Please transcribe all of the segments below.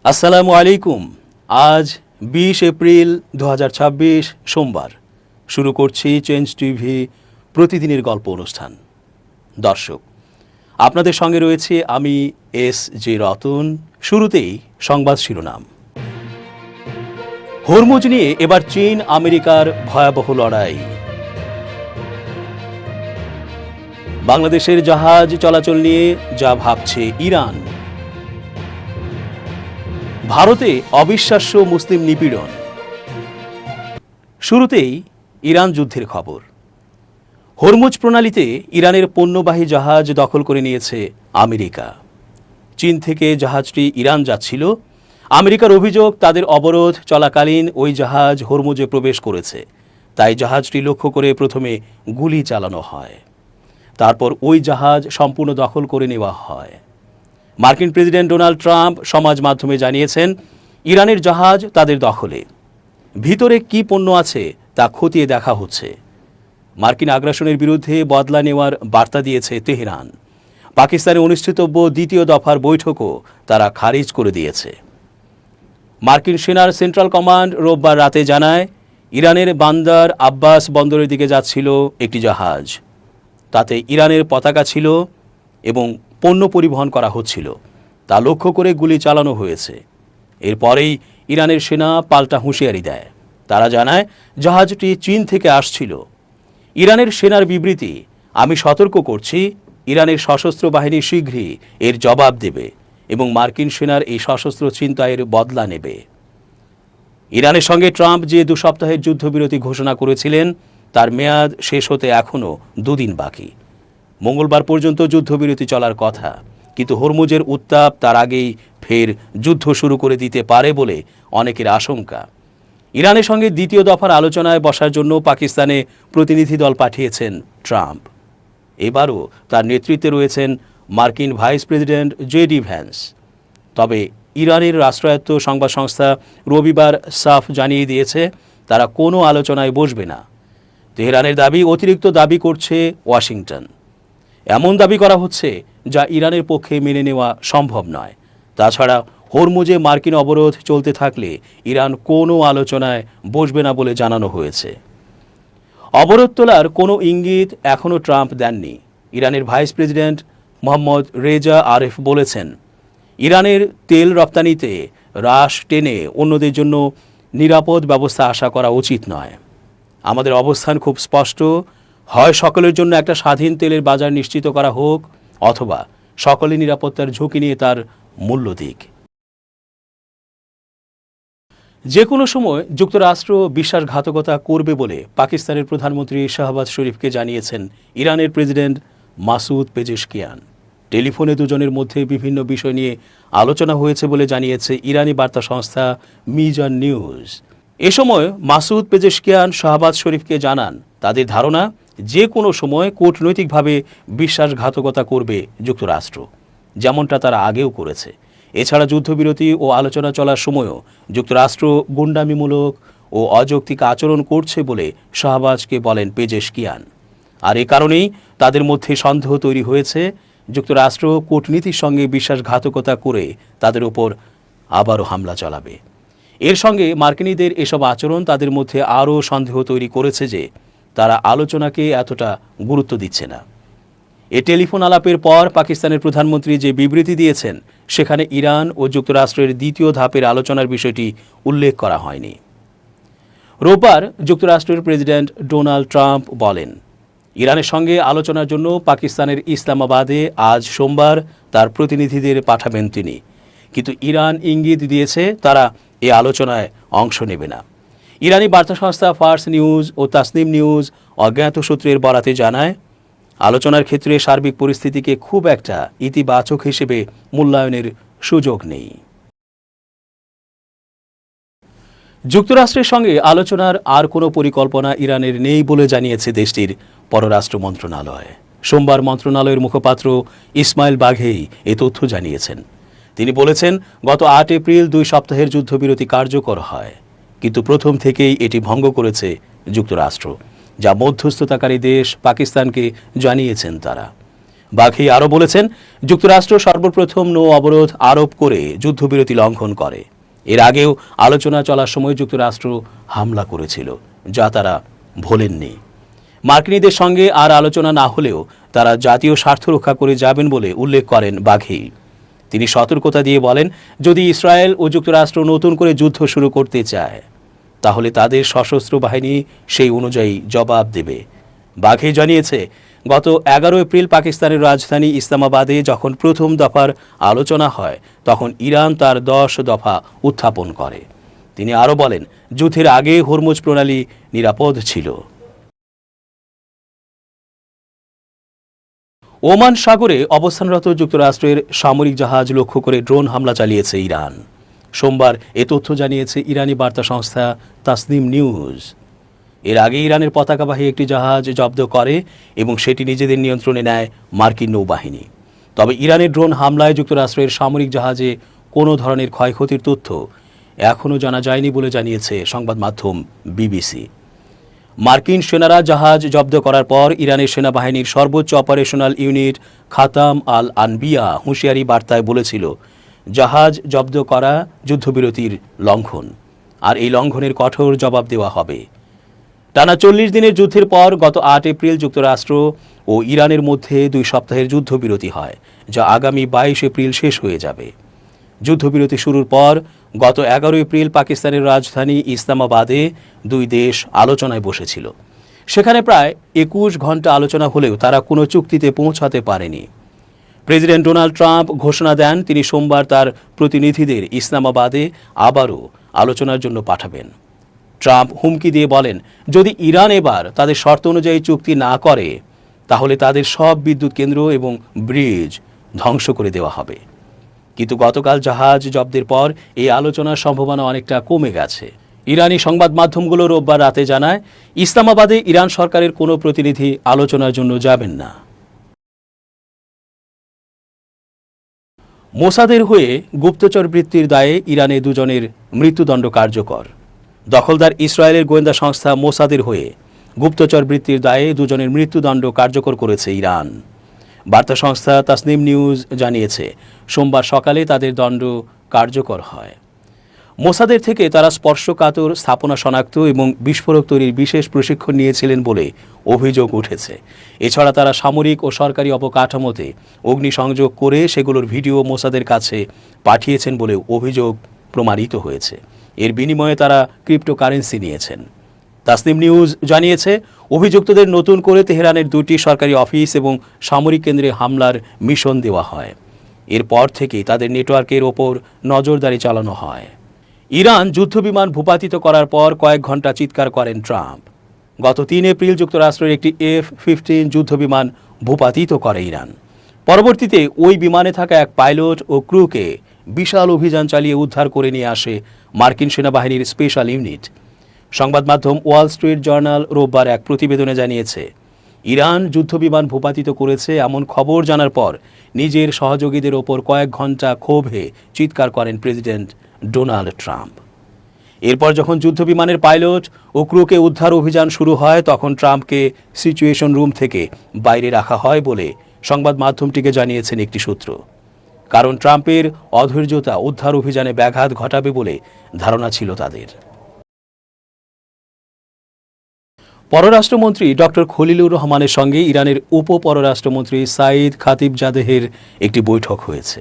আসসালামু আলাইকুম। আজ 20 এপ্রিল 2026 সোমবার। শুরু করছি চেঞ্জ টিভি প্রতিদিনের গল্প অনুষ্ঠান। দর্শক, আপনাদের সঙ্গে রয়েছে আমি এস.জে. রতন। শুরুতেই সংবাদ শিরোনাম। হরমুজ নিয়ে এবার চীন আমেরিকার ভয়াবহ লড়াই। বাংলাদেশের জাহাজ চলাচল নিয়ে যা ভাবছে ইরান। ভারতে অবিশ্বাস্য মুসলিম নিপীড়ন। শুরুতেই ইরান যুদ্ধের খবর। হরমুজ প্রণালীতে ইরানের পণ্যবাহী জাহাজ দখল করে নিয়েছে আমেরিকা। চীন থেকে জাহাজটি ইরান যাচ্ছিল। আমেরিকার অভিযোগ, তাদের অবরোধ চলাকালীন ওই জাহাজ হরমুজে প্রবেশ করেছে। তাই জাহাজটি লক্ষ্য করে প্রথমে গুলি চালানো হয়। তারপর ওই জাহাজ সম্পূর্ণ দখল করে নেওয়া হয়। মার্কিন প্রেসিডেন্ট ডোনাল্ড ট্রাম্প সমাজ মাধ্যমে জানিয়েছেন, ইরানের জাহাজ তাদের দখলে। ভিতরে কি পণ্য আছে তা খতিয়ে দেখা হচ্ছে। মার্কিন আগ্রাসনের বিরুদ্ধে বদলা নেওয়ার বার্তা দিয়েছে তেহরান। পাকিস্তানে অনুষ্ঠিতব্য দ্বিতীয় দফার বৈঠকও তারা খারিজ করে দিয়েছে। মার্কিন সেনার সেন্ট্রাল কমান্ড রোববার রাতে জানায়, ইরানের বান্দার আব্বাস বন্দরের দিকে যাচ্ছিল একটি জাহাজ। তাতে ইরানের পতাকা ছিল এবং পণ্য পরিবহন করা হচ্ছিল। তা লক্ষ্য করে গুলি চালানো হয়েছে। এরপরেই ইরানের সেনা পাল্টা হুঁশিয়ারি দেয়। তারা জানায়, জাহাজটি চীন থেকে আসছিল। ইরানের সেনার বিবৃতি, আমি সতর্ক করছি, ইরানের সশস্ত্র বাহিনী শীঘ্রই এর জবাব দেবে এবং মার্কিন সেনার এই সশস্ত্র ছিনতাইয়ের বদলা নেবে। ইরানের সঙ্গে ট্রাম্প যে 2 সপ্তাহের যুদ্ধবিরতি ঘোষণা করেছিলেন, তার মেয়াদ শেষ হতে এখনও 2 দিন বাকি। মঙ্গলবার পর্যন্ত যুদ্ধবিরতি চলার কথা, কিন্তু হরমুজের উত্তাপ তার আগেই ফের যুদ্ধ শুরু করে দিতে পারে বলে অনেকের আশঙ্কা। ইরানের সঙ্গে দ্বিতীয় দফার আলোচনায় বসার জন্য পাকিস্তানে প্রতিনিধি দল পাঠিয়েছেন ট্রাম্প। এবারও তার নেতৃত্বে রয়েছেন মার্কিন ভাইস প্রেসিডেন্ট জে.ডি. ভ্যান্স। তবে ইরানের রাষ্ট্রায়ত্ত সংবাদ সংস্থা রবিবার সাফ জানিয়ে দিয়েছে, তারা কোনো আলোচনায় বসবে না। তেহরানের দাবি অতিরিক্ত দাবি করছে ওয়াশিংটন। এমন দাবি করা হচ্ছে যা ইরানের পক্ষে মেনে নেওয়া সম্ভব নয়। তাছাড়া হরমুজে মার্কিন অবরোধ চলতে থাকলে ইরান কোনো আলোচনায় বসবে না বলে জানানো হয়েছে। অবরোধ তোলার কোনো ইঙ্গিত এখনও ট্রাম্প দেননি। ইরানের ভাইস প্রেসিডেন্ট মোহাম্মদ রেজা আরেফ বলেছেন, ইরানের তেল রপ্তানিতে হ্রাস টেনে অন্যদের জন্য নিরাপদ ব্যবস্থা আশা করা উচিত নয়। আমাদের অবস্থান খুব স্পষ্ট, হয় সকলের জন্য একটা স্বাধীন তেলের বাজার নিশ্চিত করা হোক, অথবা সকলে নিরাপত্তার ঝুঁকি নিয়ে তার মূল্য দিক। যে কোনো সময় যুক্তরাষ্ট্র বিশ্বাসঘাতকতা করবে বলে পাকিস্তানের প্রধানমন্ত্রী শাহবাজ শরীফকে জানিয়েছেন ইরানের প্রেসিডেন্ট মাসুদ পেজেশকিয়ান। টেলিফোনে দুজনের মধ্যে বিভিন্ন বিষয় নিয়ে আলোচনা হয়েছে বলে জানিয়েছে ইরানি বার্তা সংস্থা মিজান নিউজ। এ সময় মাসুদ পেজেশকিয়ান শাহবাজ শরীফকে জানান, তাদের ধারণা যে কোনো সময় কূটনৈতিকভাবে বিশ্বাসঘাতকতা করবে যুক্তরাষ্ট্র, যেমনটা তারা আগেও করেছে। এছাড়া যুদ্ধবিরতি ও আলোচনা চলার সময়ও যুক্তরাষ্ট্র গুন্ডামিমূলক ও অযৌক্তিক আচরণ করছে বলে শাহবাজকে বলেন পেজেশকিয়ান। আর এ কারণেই তাদের মধ্যে সন্দেহ তৈরি হয়েছে, যুক্তরাষ্ট্র কূটনীতির সঙ্গে বিশ্বাসঘাতকতা করে তাদের উপর আবারও হামলা চালাবে। এর সঙ্গে মার্কিনীদের এসব আচরণ তাদের মধ্যে আরও সন্দেহ তৈরি করেছে যে তারা আলোচনাকে এতটা গুরুত্ব দিচ্ছে না। এ টেলিফোন আলাপের পর পাকিস্তানের প্রধানমন্ত্রী যে বিবৃতি দিয়েছেন, সেখানে ইরান ও যুক্তরাষ্ট্রের দ্বিতীয় ধাপের আলোচনার বিষয়টি উল্লেখ করা হয়নি। রোববার যুক্তরাষ্ট্রের প্রেসিডেন্ট ডোনাল্ড ট্রাম্প বলেন, ইরানের সঙ্গে আলোচনার জন্য পাকিস্তানের ইসলামাবাদে আজ সোমবার তার প্রতিনিধিদের পাঠাবেন তিনি। কিন্তু ইরান ইঙ্গিত দিয়েছে তারা এ আলোচনায় অংশ নেবে না। ইরানি বার্তা সংস্থা ফার্স নিউজ ও তাসনিম নিউজ অজ্ঞাত সূত্রের বরাতে জানায়, আলোচনার ক্ষেত্রে সার্বিক পরিস্থিতিকে খুব একটা ইতিবাচক হিসেবে মূল্যায়নের সুযোগ নেই। যুক্তরাষ্ট্রের সঙ্গে আলোচনার আর কোনো পরিকল্পনা ইরানের নেই বলে জানিয়েছে দেশটির পররাষ্ট্র মন্ত্রণালয়। সোমবার মন্ত্রণালয়ের মুখপাত্র ইসমাইল বাঘেই এ তথ্য জানিয়েছেন। তিনি বলেছেন, গত 8 এপ্রিল 2 সপ্তাহের যুদ্ধবিরতি কার্যকর হয়, কিন্তু প্রথম থেকেই এটি ভঙ্গ করেছে যুক্তরাষ্ট্র, যা মধ্যস্থতাকারী দেশ পাকিস্তানকে জানিয়েছেন তারা। বাঘেই আরও বলেছেন, যুক্তরাষ্ট্র সর্বপ্রথম নৌ অবরোধ আরোপ করে যুদ্ধবিরতি লঙ্ঘন করে। এর আগেও আলোচনা চলার সময় যুক্তরাষ্ট্র হামলা করেছিল, যা তারা ভোলেননি। মার্কিনীদের সঙ্গে আর আলোচনা না হলেও তারা জাতীয় স্বার্থ রক্ষা করে যাবেন বলে উল্লেখ করেন বাঘেই। তিনি সতর্কতা দিয়ে বলেন, যদি ইসরায়েল ও যুক্তরাষ্ট্র নতুন করে যুদ্ধ শুরু করতে চায় তাহলে তাদের সশস্ত্র বাহিনী সেই অনুযায়ী জবাব দেবে। বাঘেই জানিয়েছে, গত 11 এপ্রিল পাকিস্তানের রাজধানী ইসলামাবাদে যখন প্রথম দফার আলোচনা হয় তখন ইরান তার 10 দফা উত্থাপন করে। তিনি আরও বলেন, যুদ্ধের আগে হরমুজ প্রণালী নিরাপদ ছিল। ওমান সাগরে অবস্থানরত যুক্তরাষ্ট্রের সামরিক জাহাজ লক্ষ্য করে ড্রোন হামলা চালিয়েছে ইরান। সোমবার এ তথ্য জানিয়েছে ইরানি বার্তা সংস্থা তাসনিম নিউজ। এর আগে ইরানের পতাকাবাহী একটি জাহাজ জব্দ করে এবং সেটি নিজেদের নিয়ন্ত্রণে নেয় মার্কিন নৌবাহিনী। তবে ইরানের ড্রোন হামলায় যুক্তরাষ্ট্রের সামরিক জাহাজে কোনো ধরনের ক্ষয়ক্ষতির তথ্য এখনও জানা যায়নি বলে জানিয়েছে সংবাদ মাধ্যম বিবিসি। মার্কিন সেনারা জাহাজ জব্দ করার পর ইরানের সেনাবাহিনীর সর্বোচ্চ অপারেশনাল ইউনিট খাতাম আল আনবিয়া হুঁশিয়ারি বার্তায় বলেছিল, জাহাজ জব্দ করা যুদ্ধবিরতির লঙ্ঘন, আর এই লঙ্ঘনের কঠোর জবাব দেওয়া হবে। টানা 40 দিনের যুদ্ধের পর গত 8 এপ্রিল যুক্তরাষ্ট্র ও ইরানের মধ্যে 2 সপ্তাহের যুদ্ধবিরতি হয়, যা আগামী 22 এপ্রিল শেষ হয়ে যাবে। যুদ্ধবিরতি শুরুর পর গত 11 এপ্রিল পাকিস্তানের রাজধানী ইসলামাবাদে 2 দেশ আলোচনায় বসেছিল। সেখানে প্রায় 21 ঘন্টা আলোচনা হলেও তারা কোনো চুক্তিতে পৌঁছাতে পারেনি। প্রেসিডেন্ট ডোনাল্ড ট্রাম্প ঘোষণা দেন তিনি সোমবার তার প্রতিনিধিদের ইসলামাবাদে আবারও আলোচনার জন্য পাঠাবেন। ট্রাম্প হুমকি দিয়ে বলেন, যদি ইরান এবার তাদের শর্ত অনুযায়ী চুক্তি না করে তাহলে তাদের সব বিদ্যুৎ কেন্দ্র এবং ব্রিজ ধ্বংস করে দেওয়া হবে। কিন্তু গতকাল জাহাজ জব্দের পর এই আলোচনার সম্ভাবনা অনেকটা কমে গেছে। ইরানি সংবাদ মাধ্যমগুলো রোববার রাতে জানায়, ইসলামাবাদে ইরান সরকারের কোনো প্রতিনিধি আলোচনার জন্য যাবেন না। মোসাদের হয়ে গুপ্তচর বৃত্তির দায়ে ইরানে 2 জনের মৃত্যুদণ্ড কার্যকর। দখলদার ইসরায়েলের গোয়েন্দা সংস্থা মোসাদের হয়ে গুপ্তচর বৃত্তির দায়ে 2 জনের মৃত্যুদণ্ড কার্যকর করেছে ইরান। বার্তা সংস্থা তাসনিম নিউজ জানিয়েছে, সোমবার সকালে তাদের দণ্ড কার্যকর হয়। মোসাদের থেকে তারা স্পর্শকাতর স্থাপনা শনাক্ত এবং বিস্ফোরক তৈরির বিশেষ প্রশিক্ষণ নিয়েছিলেন বলে অভিযোগ উঠেছে। এছাড়া তারা সামরিক ও সরকারি অবকাঠামোতে অগ্নিসংযোগ করে সেগুলোর ভিডিও মোসাদের কাছে পাঠিয়েছেন বলে অভিযোগ প্রমাণিত হয়েছে। এর বিনিময়ে তারা ক্রিপ্টোকারেন্সি নিয়েছেন। তাসনিম নিউজ জানিয়েছে, অভিযুক্তদের নতুন করে তেহরানের 2টি সরকারি অফিস এবং সামরিক কেন্দ্রে হামলার মিশন দেওয়া হয়। এরপর থেকেই তাদের নেটওয়ার্কের ওপর নজরদারি চালানো হয়। ইরান যুদ্ধবিমান ভূপাতিত করার পর কয়েক ঘন্টা চিৎকার করেন ট্রাম্প। গত 3 এপ্রিল যুক্তরাষ্ট্রের একটি F-15 যুদ্ধবিমান ভূপাতিত করে ইরান। পরবর্তীতে ওই বিমানে থাকা এক পাইলট ও ক্রুকে বিশাল অভিযান চালিয়ে উদ্ধার করে নিয়ে আসে মার্কিন সেনাবাহিনীর স্পেশাল ইউনিট। সংবাদ মাধ্যম ওয়াল স্ট্রিট জার্নাল রোববার এক প্রতিবেদনে জানিয়েছে, ইরান যুদ্ধবিমান ভূপাতিত করেছে এমন খবর জানার পর নিজের সহযোগীদের ওপর কয়েক ঘন্টা ক্ষোভে চিৎকার করেন প্রেসিডেন্ট ডোনাল্ড ট্রাম্প। এরপর যখন যুদ্ধবিমানের পাইলট ও ক্রুকে উদ্ধার অভিযান শুরু হয় তখন ট্রাম্পকে সিচুয়েশন রুম থেকে বাইরে রাখা হয় বলে সংবাদ মাধ্যমটিকে জানিয়েছেন একটি সূত্র। কারণ ট্রাম্পের অধৈর্যতা উদ্ধার অভিযানে ব্যাঘাত ঘটাবে বলে ধারণা ছিল তাদের। পররাষ্ট্রমন্ত্রী ডক্টর খলিলুর রহমানের সঙ্গে ইরানের উপপররাষ্ট্রমন্ত্রী সাঈদ খাতিবজাদেহের একটি বৈঠক হয়েছে।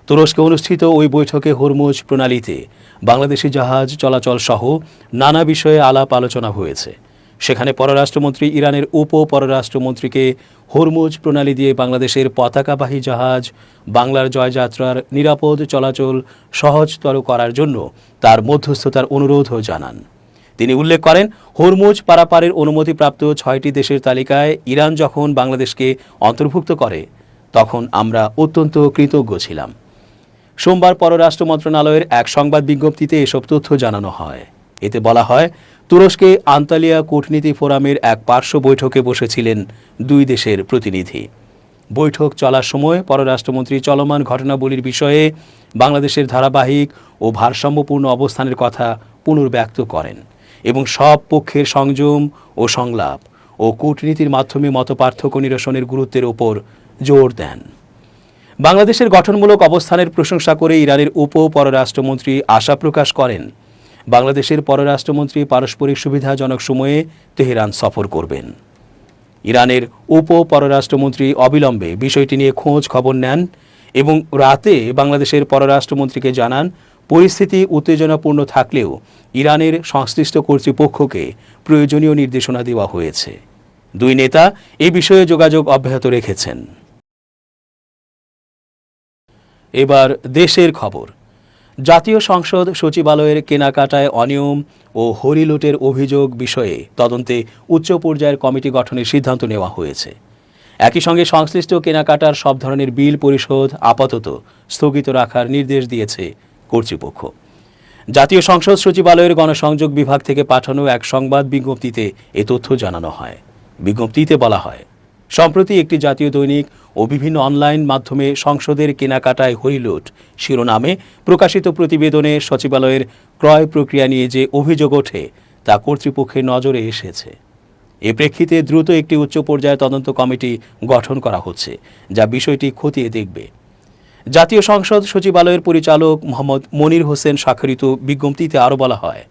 তুরস্কে অনুষ্ঠিত ওই বৈঠকে হরমুজ প্রণালীতে বাংলাদেশি জাহাজ চলাচল সহ নানা বিষয়ে আলাপ আলোচনা হয়েছে। সেখানে পররাষ্ট্রমন্ত্রী ইরানের উপপররাষ্ট্রমন্ত্রীকে হরমুজ প্রণালী দিয়ে বাংলাদেশের পতাকাবাহী জাহাজ বাংলার জয়যাত্রার নিরাপদ চলাচল সহজতর করার জন্য তার মধ্যস্থতার অনুরোধও জানান। তিনি উল্লেখ করেন, হরমুজ পারাপারের অনুমতিপ্রাপ্ত 6টি দেশের তালিকায় ইরান যখন বাংলাদেশকে অন্তর্ভুক্ত করে তখন আমরা অত্যন্ত কৃতজ্ঞ ছিলাম। সোমবার পররাষ্ট্র মন্ত্রণালয়ের এক সংবাদ বিজ্ঞপ্তিতে এসব তথ্য জানানো হয়। এতে বলা হয়, তুরস্কে আন্তালিয়া কূটনীতি ফোরামের এক পার্শ্ব বৈঠকে বসেছিলেন 2 দেশের প্রতিনিধি। বৈঠক চলার সময় পররাষ্ট্রমন্ত্রী চলমান ঘটনাবলীর বিষয়ে বাংলাদেশের ধারাবাহিক ও ভারসাম্যপূর্ণ অবস্থানের কথা পুনর্ব্যক্ত করেন এবং সব পক্ষের সংযম ও সংলাপ ও কূটনীতির মাধ্যমে মতপার্থক্য নিরসনের গুরুত্বের ওপর জোর দেন। বাংলাদেশের গঠনমূলক অবস্থানের প্রশংসা করে ইরানের উপ পররাষ্ট্রমন্ত্রী আশা প্রকাশ করেন, বাংলাদেশের পররাষ্ট্রমন্ত্রী পারস্পরিক সুবিধাজনক সময়ে তেহরান সফর করবেন। ইরানের উপ পররাষ্ট্রমন্ত্রী অবিলম্বে বিষয়টি নিয়ে খোঁজ খবর নেন এবং রাতে বাংলাদেশের পররাষ্ট্রমন্ত্রীকে জানান, পরিস্থিতি উত্তেজনাপূর্ণ থাকলেও ইরানের সংশ্লিষ্ট কর্তৃপক্ষকে প্রয়োজনীয় নির্দেশনা দেওয়া হয়েছে। দুই নেতা এ বিষয়ে যোগাযোগ অব্যাহত রেখেছেন। এবার দেশের খবর। জাতীয় সংসদ সচিবালয়ের কেনাকাটায় অনিয়ম ও হরিলুটের অভিযোগ বিষয়ে তদন্তে উচ্চ পর্যায়ের কমিটি গঠনের সিদ্ধান্ত নেওয়া হয়েছে। একই সঙ্গে সংশ্লিষ্ট কেনাকাটার সব ধরনের বিল পরিশোধ আপাতত স্থগিত রাখার নির্দেশ দিয়েছে কর্তৃপক্ষ। জাতীয় সংসদ সচিবালয়ের গণসংযোগ বিভাগ থেকে পাঠানো এক সংবাদ বিজ্ঞপ্তিতে এ তথ্য জানানো হয়। বিজ্ঞপ্তিতে বলা হয়, সম্প্রতি একটি জাতীয় দৈনিক ও বিভিন্ন অনলাইন মাধ্যমে সংসদের কেনাকাটায় হরিলুট শিরোনামে প্রকাশিত প্রতিবেদনে সচিবালয়ের ক্রয় প্রক্রিয়া নিয়ে যে অভিযোগ ওঠে তা কর্তৃপক্ষের নজরে এসেছে। এ প্রেক্ষিতে দ্রুত একটি উচ্চ পর্যায়ের তদন্ত কমিটি গঠন করা হচ্ছে, যা বিষয়টি খতিয়ে দেখবে। জাতীয় সংসদ সচিবালয়ের পরিচালক মোহাম্মদ মনির হোসেন স্বাক্ষরিত বিজ্ঞপ্তিতে আরও বলা হয়,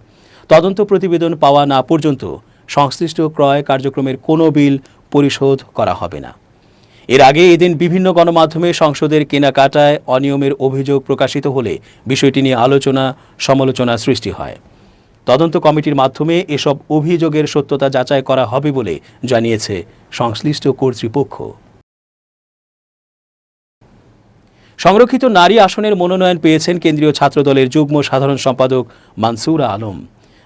তদন্ত প্রতিবেদন পাওয়া না পর্যন্ত সংশ্লিষ্ট ক্রয় কার্যক্রমের কোনো বিল পরিশোধ করা হবে না। এর আগে এদিন বিভিন্ন গণমাধ্যমে সংসদের কেনাকাটায় অনিয়মের অভিযোগ প্রকাশিত হলে বিষয়টি নিয়ে আলোচনা সমালোচনা সৃষ্টি হয়। তদন্ত কমিটির মাধ্যমে এসব অভিযোগের সত্যতা যাচাই করা হবে বলে জানিয়েছে সংশ্লিষ্ট কর্তৃপক্ষ। সংরক্ষিত নারী আসনের মনোনয়ন পেয়েছেন কেন্দ্রীয় ছাত্রদলের যুগ্ম সাধারণ সম্পাদক মানসুরা আলম।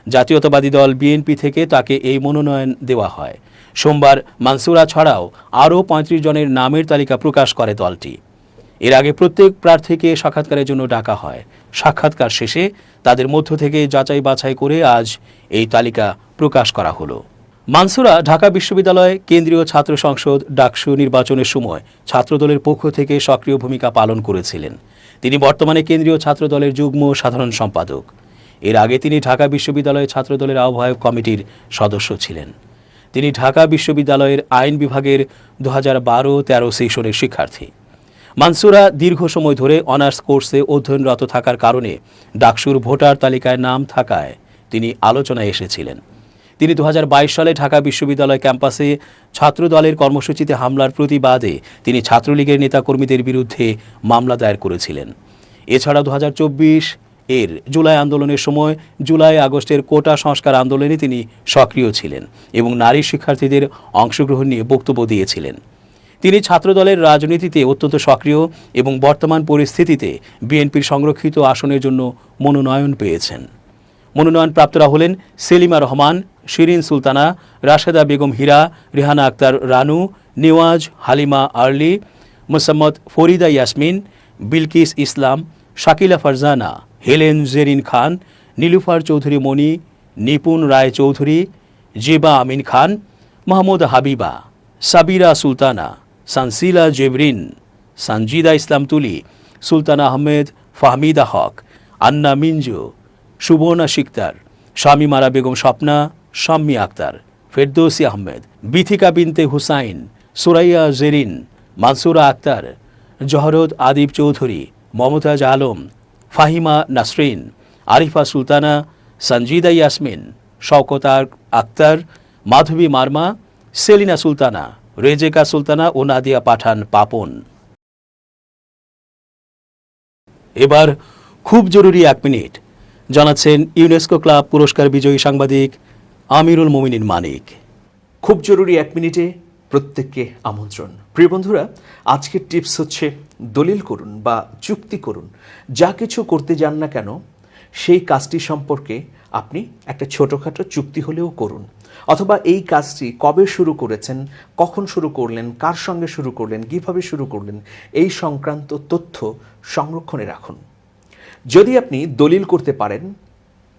জাতীয়তাবাদী দল বিএনপি থেকে তাকে এই মনোনয়ন দেওয়া হয়। সোমবার মানসুরা ছাড়াও আরও ৩৫ জনের নামের তালিকা প্রকাশ করে দলটি। এর আগে প্রত্যেক প্রার্থীকে সাক্ষাৎকারের জন্য ডাকা হয়। সাক্ষাৎকার শেষে তাদের মধ্য থেকে যাচাই বাছাই করে আজ এই তালিকা প্রকাশ করা হলো। মানসুরা ঢাকা বিশ্ববিদ্যালয় কেন্দ্রীয় ছাত্র সংসদ ডাকসু নির্বাচনের সময় ছাত্রদলের পক্ষ থেকে সক্রিয় ভূমিকা পালন করেছিলেন। তিনি বর্তমানে কেন্দ্রীয় ছাত্রদলের যুগ্ম সাধারণ সম্পাদক। এর আগে তিনি ঢাকা বিশ্ববিদ্যালয় ছাত্রদলের আহ্বায়ক কমিটির সদস্য ছিলেন। তিনি ঢাকা বিশ্ববিদ্যালয়ের আইন বিভাগের 2012-13 সেশনের শিক্ষার্থী। মানসুরা দীর্ঘ সময় ধরে অনার্স কোর্সে অধ্যয়নরত থাকার কারণে ডাকসুর ভোটার তালিকায় নাম থাকায় তিনি আলোচনায় এসেছিলেন। তিনি 2022 সালে ঢাকা বিশ্ববিদ্যালয় ক্যাম্পাসে ছাত্রদলের কর্মসূচিতে হামলার প্রতিবাদে তিনি ছাত্রলীগের নেতাকর্মীদের বিরুদ্ধে মামলা দায়ের করেছিলেন। এছাড়া 2024 এর জুলাই আন্দোলনের সময় জুলাই আগস্টের কোটা সংস্কার আন্দোলনে তিনি সক্রিয় ছিলেন এবং নারী শিক্ষার্থীদের অংশগ্রহণ নিয়ে বক্তব্য দিয়েছিলেন। তিনি ছাত্রদলের রাজনীতিতে অত্যন্ত সক্রিয় এবং বর্তমান পরিস্থিতিতে বিএনপির সংরক্ষিত আসনের জন্য মনোনয়ন পেয়েছেন। মনোনয়নপ্রাপ্তরা হলেন সেলিমা রহমান, শিরিন সুলতানা, রাশেদা বেগম হীরা, রেহানা আক্তার রানু, নেওয়াজ হালিমা আর্লি, মোসাম্মদ ফরিদা ইয়াসমিন, বিলকিস ইসলাম, শাকিলা ফারজানা, হেলেন জেরিন খান, নীলুফার চৌধুরী মণি, নিপুণ রায় চৌধুরী, জেবা আমিন খান, মাহমুদ হাবিবা, সাবিরা সুলতানা, সানসিলা জেবরিন, সানজিদা ইসলাম তুলি, সুলতানা আহমেদ, ফাহমিদা হক, আন্না মিঞ্জু, সুবর্ণা শিকদার, শামিমারা বেগম স্বপ্না, শাম্মী আক্তার, ফেরদৌসি আহমেদ, বিথিকা বিনতে হুসাইন, সুরাইয়া জেরিন, মানসুরা আক্তার, জহরত আদিব চৌধুরী, মমতাজ আলম, ফাহিমা নাসরিন, আরিফা সুলতানা, সঞ্জিদা ইয়াসমিন, শওকত আক্তার, মাধবী মার্মা, সেলিনা সুলতানা, রেজেকা সুলতানা ও নাদিয়া পাঠান পাপন। এবার খুব জরুরি 1 মিনিট জানাচ্ছেন ইউনেস্কো ক্লাব পুরস্কার বিজয়ী সাংবাদিক আমিরুল মোমিনিন মানিক। খুব জরুরি 1 মিনিটে প্রত্যেককে আমন্ত্রণ। প্রিয় বন্ধুরা, আজকের টিপস হচ্ছে দলিল করুন বা চুক্তি করুন। যা কিছু করতে যান না কেন সেই কাজটি সম্পর্কে আপনি একটা ছোটোখাটো চুক্তি হলেও করুন, অথবা এই কাজটি কবে শুরু করেছেন, কখন শুরু করলেন, কার সঙ্গে শুরু করলেন, কীভাবে শুরু করলেন, এই সংক্রান্ত তথ্য সংরক্ষণে রাখুন। যদি আপনি দলিল করতে পারেন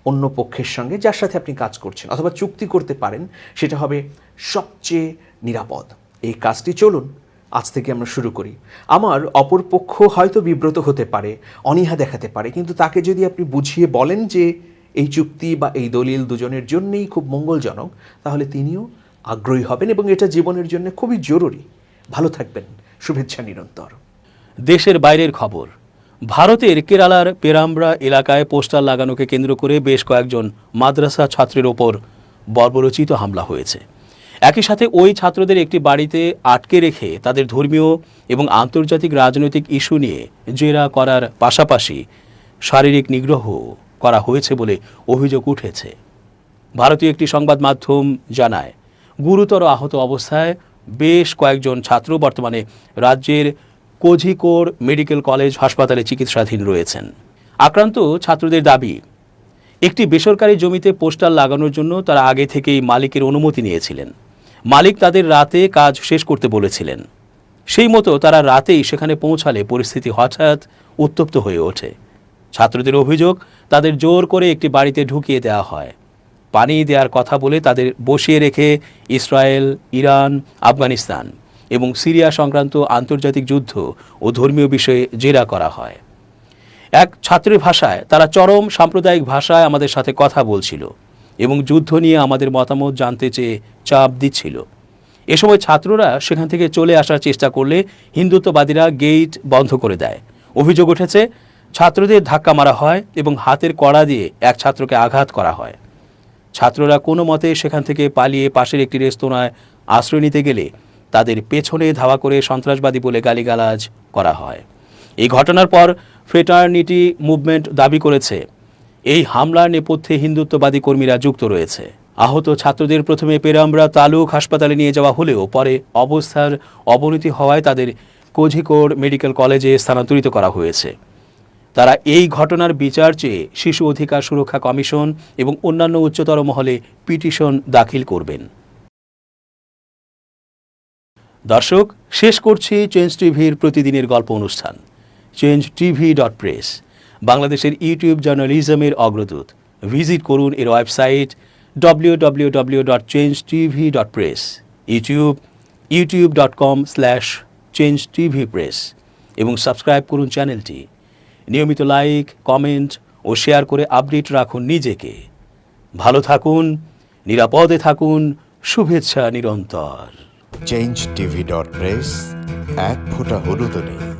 অন্য পক্ষের সঙ্গে যার সাথে আপনি কাজ করছেন, অথবা চুক্তি করতে পারেন, সেটা হবে সবচেয়ে নিরাপদ। এই কাজটি চলুন আজ থেকে আমরা শুরু করি। আমার অপর পক্ষ হয়তো বিব্রত হতে পারে, অনীহা দেখাতে পারে, কিন্তু তাকে যদি আপনি বুঝিয়ে বলেন যে এই চুক্তি বা এই দলিল দুজনের জন্যই খুব মঙ্গলজনক, তাহলে তিনিও আগ্রহী হবেন এবং এটা জীবনের জন্য খুবই জরুরি। ভালো থাকবেন, শুভেচ্ছা নিরন্তর। দেশের বাইরের খবর। ভারতের কেরালার পেরাম্ব্রা এলাকায় পোস্টার লাগানোকে কেন্দ্র করে বেশ কয়েকজন মাদ্রাসা ছাত্রের ওপর বর্বরোচিত হামলা হয়েছে। একই সাথে ওই ছাত্রদের একটি বাড়িতে আটকে রেখে তাদের ধর্মীয় এবং আন্তর্জাতিক রাজনৈতিক ইস্যু নিয়ে জেরা করার পাশাপাশি শারীরিক নিগ্রহ করা হয়েছে বলে অভিযোগ উঠেছে। ভারতীয় একটি সংবাদ মাধ্যম জানায়, গুরুতর আহত অবস্থায় বেশ কয়েকজন ছাত্র বর্তমানে রাজ্যের কোঝিকোড় মেডিকেল কলেজ হাসপাতালে চিকিৎসাধীন রয়েছেন। আক্রান্ত ছাত্রদের দাবি, একটি বেসরকারি জমিতে পোস্টার লাগানোর জন্য তারা আগে থেকেই মালিকের অনুমতি নিয়েছিলেন। মালিক তাদের রাতে কাজ শেষ করতে বলেছিলেন। সেই মতো তারা রাতেই সেখানে পৌঁছালে পরিস্থিতি হঠাৎ উত্তপ্ত হয়ে ওঠে। ছাত্রদের অভিযোগ, তাদের জোর করে একটি বাড়িতে ঢুকিয়ে দেওয়া হয়। পানি দেওয়ার কথা বলে তাদের বসিয়ে রেখে ইসরায়েল, ইরান, আফগানিস্তান এবং সিরিয়া সংক্রান্ত আন্তর্জাতিক যুদ্ধ ও ধর্মীয় বিষয়ে জেরা করা হয়। এক ছাত্রের ভাষায়, তারা চরম সাম্প্রদায়িক ভাষায় আমাদের সাথে কথা বলছিল এবং যুদ্ধ নিয়ে আমাদের মতামত জানতে চেয়ে চাপ দিচ্ছিল। এ সময় ছাত্ররা সেখান থেকে চলে আসার চেষ্টা করলে হিন্দুত্ববাদীরা গেট বন্ধ করে দেয়। অভিযোগ উঠেছে, ছাত্রদের ধাক্কা মারা হয় এবং হাতের কড়া দিয়ে এক ছাত্রকে আঘাত করা হয়। ছাত্ররা কোনো মতে সেখান থেকে পালিয়ে পাশের একটি রেস্তোরাঁয় আশ্রয় নিতে গেলে তাদের পেছনে ধাওয়া করে সন্ত্রাসবাদী বলে গালিগালাজ করা হয়। এই ঘটনার পর ফ্রেটার্নিটি মুভমেন্ট দাবি করেছে, এই হামলার নেপথ্যে হিন্দুত্ববাদী কর্মীরা যুক্ত রয়েছে। আহত ছাত্রদের প্রথমে পেরাম্ব্রা তালুক হাসপাতালে নিয়ে যাওয়া হলেও পরে অবস্থার অবনতি হওয়ায় তাদের কোঝিকোড় মেডিকেল কলেজে স্থানান্তরিত করা হয়েছে। তারা এই ঘটনার বিচার চেয়ে শিশু অধিকার সুরক্ষা কমিশন এবং অন্যান্য উচ্চতর মহলে পিটিশন দাখিল করবেন। দর্শক, শেষ করছি চেঞ্জ টিভির প্রতিদিনের গল্প অনুষ্ঠান changetv.press, বাংলাদেশের ইউটিউব জার্নালিজমের অগ্রদূত। ভিজিট করুন এর ওয়েবসাইট www.changetv.press, youtube.com/changetvpress এবং সাবস্ক্রাইব করুন চ্যানেলটি। নিয়মিত লাইক, কমেন্ট ও শেয়ার করে আপডেট রাখুন নিজেকে। ভালো থাকুন, নিরাপদে থাকুন, শুভেচ্ছা নিরন্তর। changetv.press, এক ফোঁটা হলুদ নেই।